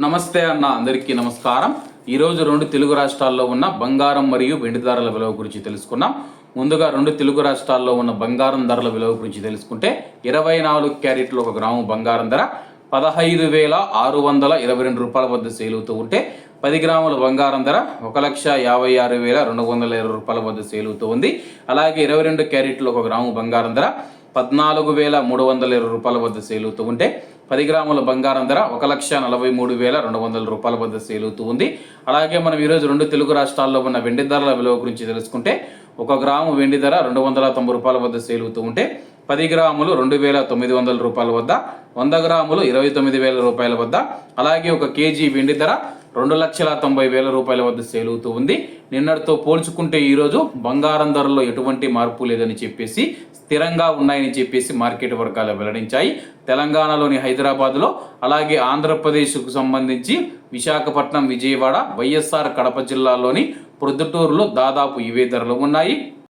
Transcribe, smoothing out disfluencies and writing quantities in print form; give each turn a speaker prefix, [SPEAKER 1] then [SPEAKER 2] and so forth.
[SPEAKER 1] నమస్తే అన్న, అందరికీ నమస్కారం. ఈరోజు రెండు తెలుగు రాష్ట్రాల్లో ఉన్న బంగారం మరియు వెండి ధరల విలువ గురించి తెలుసుకున్నాం. ముందుగా రెండు తెలుగు రాష్ట్రాల్లో ఉన్న బంగారం ధరల విలువ గురించి తెలుసుకుంటే 24 క్యారెట్లు ఒక గ్రాము బంగారం ధర 15,622 రూపాయల వద్ద సేల్ అవుతూ ఉంటే 10 గ్రాముల బంగారం ధర 1,56,220 రూపాయల వద్ద సేల్ అవుతూ ఉంది. అలాగే 22 క్యారెట్లు ఒక గ్రాము బంగారం ధర 14,320 రూపాయల వద్ద సేల్ అవుతూ ఉంటే 10 గ్రాముల బంగారం ధర 1,43,200 రూపాయల వద్ద సేల్ అవుతూ ఉంది. అలాగే మనం ఈరోజు రెండు తెలుగు రాష్ట్రాల్లో ఉన్న వెండి ధరల విలువ గురించి తెలుసుకుంటే 1 గ్రాము వెండి ధర 290 రూపాయల వద్ద సేల్ అవుతూ ఉంటే 10 గ్రాములు 2,900 రూపాయల వద్ద, 100 గ్రాములు 29,000 రూపాయల వద్ద, అలాగే 1 కేజీ వెండి ధర 2,90,000 రూపాయల వద్ద సేల్ అవుతూ ఉంది. నిన్నటితో పోల్చుకుంటే ఈరోజు బంగారం ధరల్లో ఎటువంటి మార్పు లేదని చెప్పేసి, స్థిరంగా ఉన్నాయని చెప్పేసి మార్కెట్ వర్గాలు వెల్లడించాయి. తెలంగాణలోని హైదరాబాద్లో, అలాగే ఆంధ్రప్రదేశ్కు సంబంధించి విశాఖపట్నం, విజయవాడ, వైఎస్ఆర్ కడప జిల్లాలోని ప్రొద్దుటూరులో దాదాపు ఇవే ధరలు ఉన్నాయి.